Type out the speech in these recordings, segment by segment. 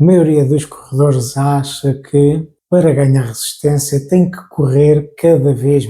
A maioria dos corredores acha que para ganhar resistência tem que correr cada vez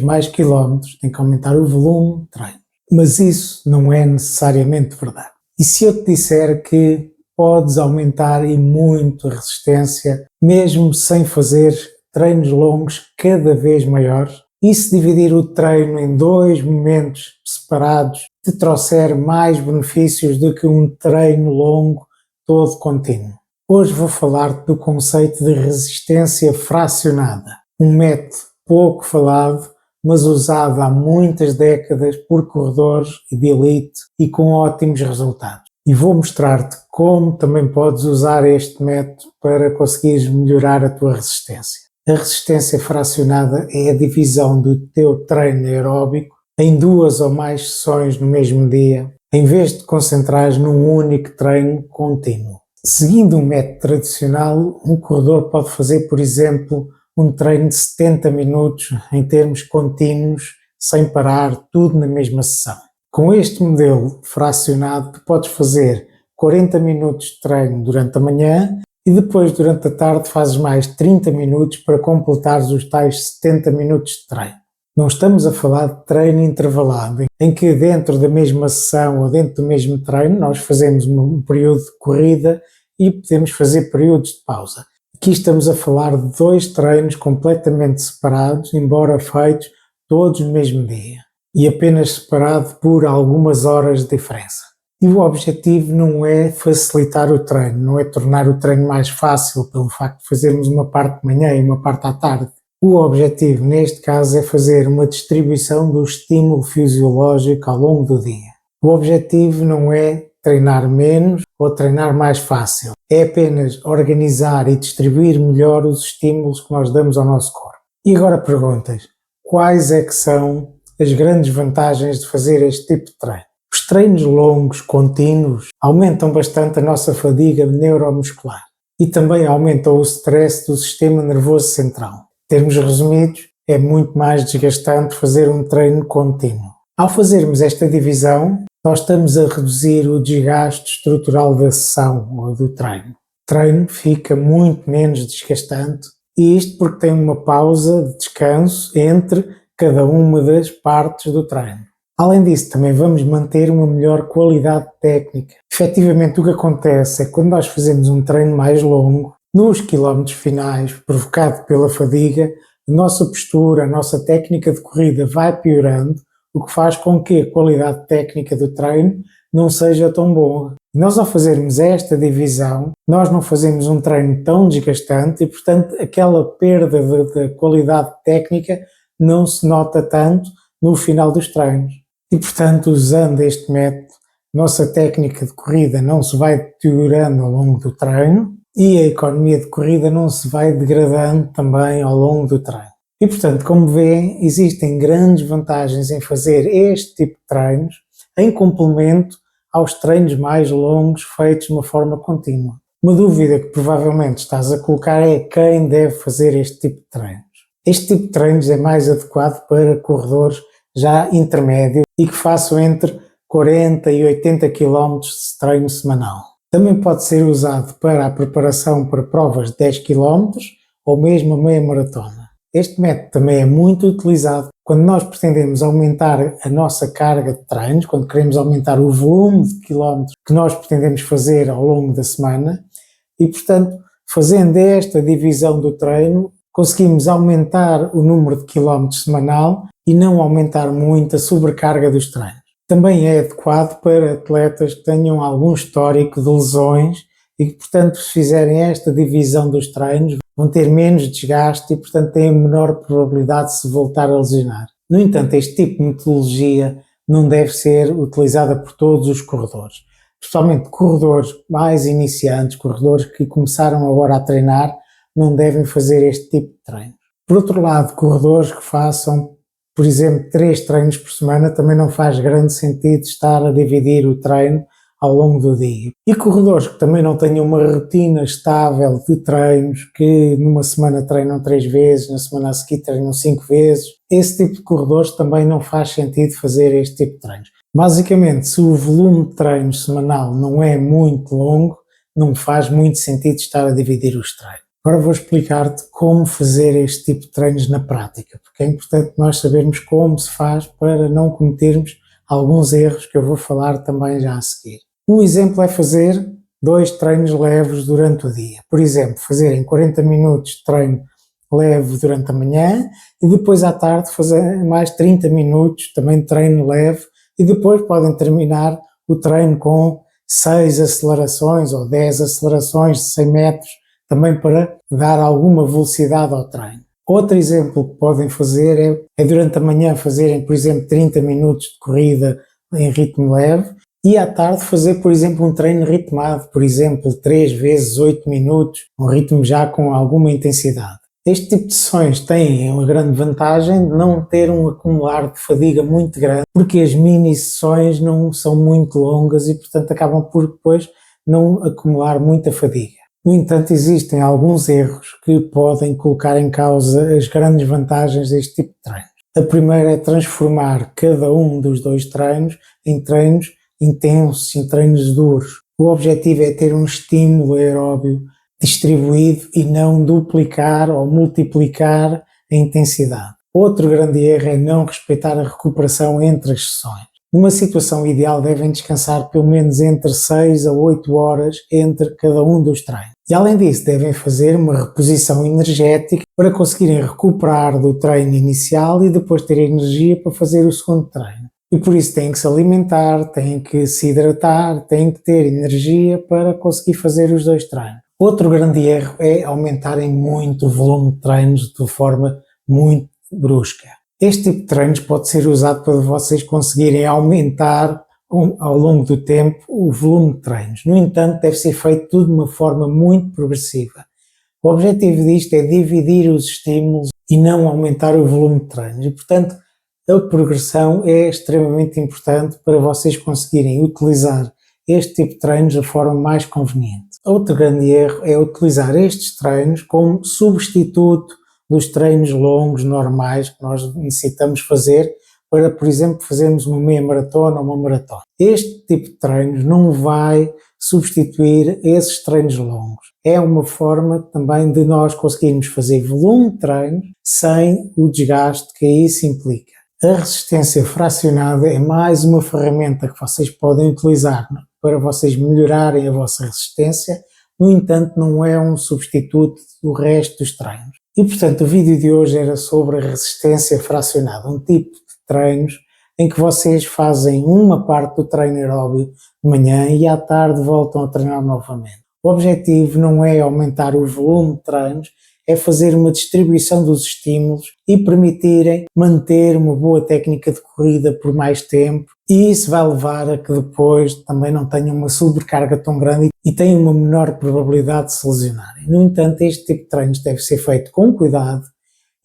mais quilómetros, tem que aumentar o volume de treino. Mas isso não é necessariamente verdade. E se eu te disser que podes aumentar e muito a resistência, mesmo sem fazer treinos longos cada vez maiores, e se dividir o treino em 2 momentos separados te trouxer mais benefícios do que um treino longo todo contínuo? Hoje vou falar-te do conceito de resistência fracionada, um método pouco falado, mas usado há muitas décadas por corredores de elite e com ótimos resultados. E vou mostrar-te como também podes usar este método para conseguires melhorar a tua resistência. A resistência fracionada é a divisão do teu treino aeróbico em 2 ou mais sessões no mesmo dia, em vez de te concentrares num único treino contínuo. Seguindo um método tradicional, um corredor pode fazer, por exemplo, um treino de 70 minutos em termos contínuos, sem parar, tudo na mesma sessão. Com este modelo fracionado, tu podes fazer 40 minutos de treino durante a manhã e depois, durante a tarde, fazes mais 30 minutos para completares os tais 70 minutos de treino. Não estamos a falar de treino intervalado, em que dentro da mesma sessão ou dentro do mesmo treino nós fazemos um período de corrida e podemos fazer períodos de pausa. Aqui estamos a falar de 2 treinos completamente separados, embora feitos todos no mesmo dia, e apenas separado por algumas horas de diferença. E o objetivo não é facilitar o treino, não é tornar o treino mais fácil pelo facto de fazermos uma parte de manhã e uma parte à tarde. O objetivo neste caso é fazer uma distribuição do estímulo fisiológico ao longo do dia. O objetivo não é treinar menos ou treinar mais fácil, é apenas organizar e distribuir melhor os estímulos que nós damos ao nosso corpo. E agora perguntas, quais é que são as grandes vantagens de fazer este tipo de treino? Os treinos longos, contínuos, aumentam bastante a nossa fadiga neuromuscular e também aumentam o stress do sistema nervoso central. Em termos resumidos, é muito mais desgastante fazer um treino contínuo. Ao fazermos esta divisão, nós estamos a reduzir o desgaste estrutural da sessão ou do treino. O treino fica muito menos desgastante e isto porque tem uma pausa de descanso entre cada uma das partes do treino. Além disso, também vamos manter uma melhor qualidade técnica. Efetivamente, o que acontece é que quando nós fazemos um treino mais longo, nos quilómetros finais, provocado pela fadiga, a nossa postura, a nossa técnica de corrida vai piorando, o que faz com que a qualidade técnica do treino não seja tão boa. Nós, ao fazermos esta divisão, nós não fazemos um treino tão desgastante e, portanto, aquela perda de qualidade técnica não se nota tanto no final dos treinos. E, portanto, usando este método, a nossa técnica de corrida não se vai deteriorando ao longo do treino e a economia de corrida não se vai degradando também ao longo do treino. E, portanto, como vêem, existem grandes vantagens em fazer este tipo de treinos em complemento aos treinos mais longos feitos de uma forma contínua. Uma dúvida que provavelmente estás a colocar é quem deve fazer este tipo de treinos. Este tipo de treinos é mais adequado para corredores já intermédios e que façam entre 40 e 80 km de treino semanal. Também pode ser usado para a preparação para provas de 10 km ou mesmo a meia maratona. Este método também é muito utilizado quando nós pretendemos aumentar a nossa carga de treinos, quando queremos aumentar o volume de quilómetros que nós pretendemos fazer ao longo da semana e, portanto, fazendo esta divisão do treino, conseguimos aumentar o número de quilómetros semanal e não aumentar muito a sobrecarga dos treinos. Também é adequado para atletas que tenham algum histórico de lesões e que, portanto, se fizerem esta divisão dos treinos, vão ter menos desgaste e, portanto, têm menor probabilidade de se voltar a lesionar. No entanto, este tipo de metodologia não deve ser utilizada por todos os corredores, especialmente corredores mais iniciantes, corredores que começaram agora a treinar, não devem fazer este tipo de treino. Por outro lado, corredores que façam, por exemplo, 3 treinos por semana, também não faz grande sentido estar a dividir o treino ao longo do dia. E corredores que também não tenham uma rotina estável de treinos, que numa semana treinam 3 vezes, na semana a seguir treinam 5 vezes, esse tipo de corredores também não faz sentido fazer este tipo de treinos. Basicamente, se o volume de treinos semanal não é muito longo, não faz muito sentido estar a dividir os treinos. Agora vou explicar-te como fazer este tipo de treinos na prática, porque é importante nós sabermos como se faz para não cometermos alguns erros que eu vou falar também já a seguir. Um exemplo é fazer 2 treinos leves durante o dia. Por exemplo, fazerem 40 minutos de treino leve durante a manhã e depois à tarde fazer mais 30 minutos também de treino leve e depois podem terminar o treino com 6 acelerações ou 10 acelerações de 100 metros, também para dar alguma velocidade ao treino. Outro exemplo que podem fazer é durante a manhã fazerem, por exemplo, 30 minutos de corrida em ritmo leve e à tarde fazer, por exemplo, um treino ritmado, por exemplo, 3 vezes 8 minutos, um ritmo já com alguma intensidade. Este tipo de sessões tem uma grande vantagem de não ter um acumular de fadiga muito grande, porque as mini sessões não são muito longas e, portanto, acabam por depois não acumular muita fadiga. No entanto, existem alguns erros que podem colocar em causa as grandes vantagens deste tipo de treinos. A primeira é transformar cada um dos 2 treinos em treinos intensos, em treinos duros. O objetivo é ter um estímulo aeróbio distribuído e não duplicar ou multiplicar a intensidade. Outro grande erro é não respeitar a recuperação entre as sessões. Numa situação ideal devem descansar pelo menos entre 6 a 8 horas entre cada um dos treinos. E além disso devem fazer uma reposição energética para conseguirem recuperar do treino inicial e depois ter energia para fazer o segundo treino. E por isso têm que se alimentar, têm que se hidratar, têm que ter energia para conseguir fazer os 2 treinos. Outro grande erro é aumentarem muito o volume de treinos de forma muito brusca. Este tipo de treinos pode ser usado para vocês conseguirem aumentar ao longo do tempo o volume de treinos. No entanto, deve ser feito tudo de uma forma muito progressiva. O objetivo disto é dividir os estímulos e não aumentar o volume de treinos. E, portanto, a progressão é extremamente importante para vocês conseguirem utilizar este tipo de treinos da forma mais conveniente. Outro grande erro é utilizar estes treinos como substituto dos treinos longos normais que nós necessitamos fazer para, por exemplo, fazermos uma meia maratona ou uma maratona. Este tipo de treinos não vai substituir esses treinos longos. É uma forma também de nós conseguirmos fazer volume de treinos sem o desgaste que isso implica. A resistência fracionada é mais uma ferramenta que vocês podem utilizar para vocês melhorarem a vossa resistência, no entanto não é um substituto do resto dos treinos. E portanto o vídeo de hoje era sobre a resistência fracionada, um tipo de treinos em que vocês fazem uma parte do treino aeróbio de manhã e à tarde voltam a treinar novamente. O objetivo não é aumentar o volume de treinos, é fazer uma distribuição dos estímulos e permitirem manter uma boa técnica de corrida por mais tempo, e isso vai levar a que depois também não tenham uma sobrecarga tão grande e tenham uma menor probabilidade de se lesionarem. No entanto, este tipo de treinos deve ser feito com cuidado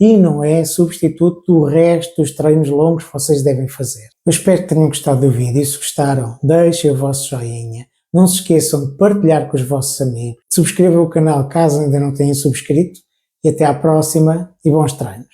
e não é substituto do resto dos treinos longos que vocês devem fazer. Eu espero que tenham gostado do vídeo e se gostaram, deixem o vosso joinha. Não se esqueçam de partilhar com os vossos amigos, subscrevam o canal caso ainda não tenham subscrito e até à próxima e bons treinos.